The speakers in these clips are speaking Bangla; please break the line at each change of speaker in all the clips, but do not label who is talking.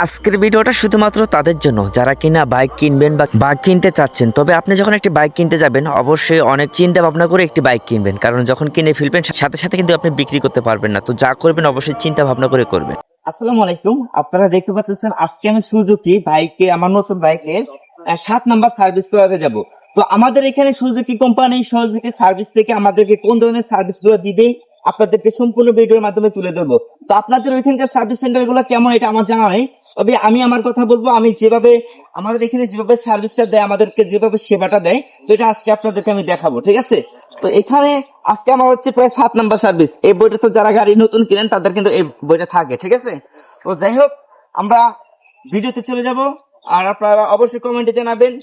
আজকের ভিডিওটা শুধুমাত্র তাদের জন্য যারা কিনা বাইক কিনবেন বা কিনতে চাচ্ছেন। তবে আপনি যখন একটি বাইক কিনতে যাবেন অবশ্যই অনেক চিন্তা ভাবনা করে একটি বাইক কিনবেন, কারণ যখন কিনে ফেলবেন সাথে সাথে কিন্তু আপনি বিক্রি করতে পারবেন না। তো যা করবেন অবশ্যই চিন্তা ভাবনা করে করবেন।
আসসালামু আলাইকুম, আপনারা দেখতে পাচ্ছেন আজকে আমি সুজুকি বাইকে আমার নতুন বাইকের 7 নাম্বার সার্ভিস করাতে যাব। তো আমাদের এখানে সুজুকি কোম্পানি সুজুকি সার্ভিস থেকে আমাদেরকে কোন ধরনের সার্ভিস গুলো দিবে আপনাদেরকে সম্পূর্ণ ভিডিওর মাধ্যমে তুলে ধরবো। তো আপনাদের ওইখানকার সার্ভিস সেন্টার গুলো কেমন এটা আমার জানা নেই, তবে আমি আমার কথা বলবো। আমি যেভাবে আমাদের এখানে যেভাবে সার্ভিসটা দেয়, আমাদেরকে যেভাবে সেবাটা দেয়, তো এটা আজকে আপনাদেরকে আমি দেখাবো, ঠিক আছে? তো এখানে আজকে আমার হচ্ছে প্রায় 7 নাম্বার সার্ভিস। এই বইটা তো যারা গাড়ি নতুন কিনেন তাদের কিন্তু এই বইটা থাকে, ঠিক আছে? তো যাই হোক, আমরা ভিডিওতে চলে যাব। আর আপনারা অবশ্যই কমেন্টে জানাবেন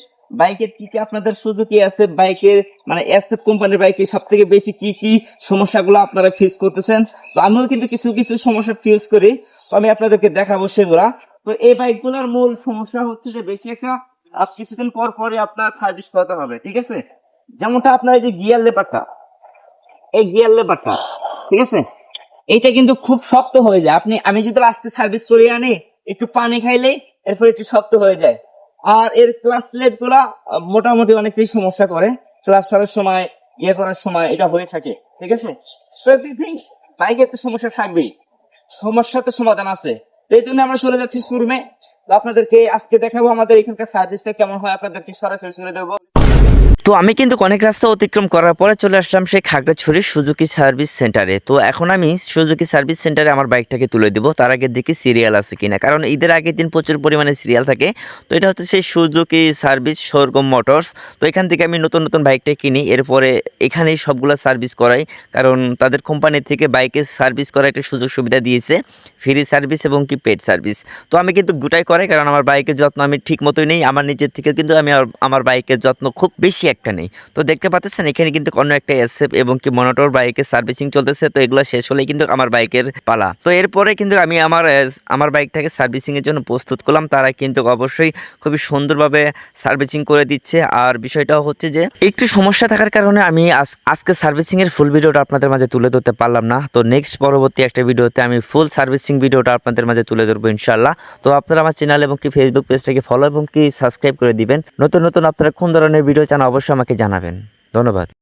বাইকের কি কি আপনাদের সুজুকি আছে, বাইকের মানে এসএফ কোম্পানির বাইকে সব থেকে বেশি কি কি সমস্যাগুলো আপনারা ফেস করতেছেন। তো আমিও কিন্তু কিছু কিছু সমস্যা ফেস করি, তো আমি আপনাদেরকে দেখাবো সেগুলা। তো এই বাইকগুলোর মূল সমস্যা হচ্ছে যে বেশি একটা কিছুদিন পর পরে আপনার সার্ভিস করাতে হবে, ঠিক আছে? যেমনটা আপনার এই যে গিয়ার লেবারটা, এই গিয়ার লেবারটা, ঠিক আছে, এইটা কিন্তু খুব শক্ত হয়ে যায়। আমি যদি আজকে সার্ভিস করিয়ে আনি, একটু পানি খাইলেই এরপর একটু শক্ত হয়ে যায়। আর এর ক্লাস প্লেট গুলা মোটামুটি অনেকটাই সমস্যা করে, ক্লাস করার সময় ইয়ে করার সময় এটা হয়ে থাকে, ঠিক আছে? বাইকের তো সমস্যা থাকবেই, সমস্যা তো সমাধান আছে। তো এই জন্য আমরা চলে যাচ্ছি শোরুমে। তো আপনাদেরকে আজকে দেখাবো আমাদের এখানকার সার্ভিসটা কেমন হয়, আপনাদেরকে সরাসরি শুনে দেবো।
তো আমি কিন্তু অনেক রাস্তা অতিক্রম করার পরে চলে আসলাম সেই খাগড়াছড়ির সুজুকি সার্ভিস সেন্টারে। তো এখন আমি সুজুকি সার্ভিস সেন্টারে আমার বাইকটাকে তুলে দিব। তার আগে দেখি সিরিয়াল আছে কিনা, কারণ ঈদের আগের দিন প্রচুর পরিমাণে সিরিয়াল থাকে। তো এটা হচ্ছে সেই সুজুকি সার্ভিস শোরুম মোটরস। তো এখান থেকে আমি নতুন নতুন বাইকটা কিনি, এরপরে এখানেই সবগুলো সার্ভিস করাই, কারণ তাদের কোম্পানি থেকে বাইকের সার্ভিস করার একটা সুযোগ সুবিধা দিয়েছে, ফ্রি সার্ভিস এবং কি পেড সার্ভিস। তো আমি কিন্তু দুটাই করাই, কারণ আমার বাইকের যত্ন আমি ঠিক মতোই নেই। আমার নিজের থেকে কিন্তু আমি আমার বাইকের যত্ন খুব বেশি একটা নেই। তো দেখতে পাচ্ছেন এখানে কিন্তু অন্য একটা এসএফ এবং কি মনোটর বাইকের সার্ভিসিং চলতেছে। তো এগুলো শেষ হলেই কিন্তু আমার বাইকের পালা। তো এরপরে কিন্তু আমি আমার বাইকটাকে সার্ভিসিং এর জন্য প্রস্তুত করলাম। তারা কিন্তু অবশ্যই খুবই সুন্দরভাবে সার্ভিসিং করে দিচ্ছে। আর বিষয়টা হচ্ছে যে একটু সমস্যা থাকার কারণে আমি আজকে সার্ভিসিং এর ফুল ভিডিওটা আপনাদের মাঝে তুলে ধরতে পারলাম না। তো নেক্সট পরবর্তী একটা ভিডিওতে আমি ফুল সার্ভিসিং ভিডিওটা আপনাদের মাঝে তুলে ধরবো ইনশাআল্লাহ। তো আপনারা আমার চ্যানেল এবং কি ফেসবুক পেজটাকে ফলো এবং কি সাবস্ক্রাইব করে দিবেন। নতুন নতুন আপনারা কোন ধরনের ভিডিও চান অবশ্যই আমাকে জানাবেন। ধন্যবাদ।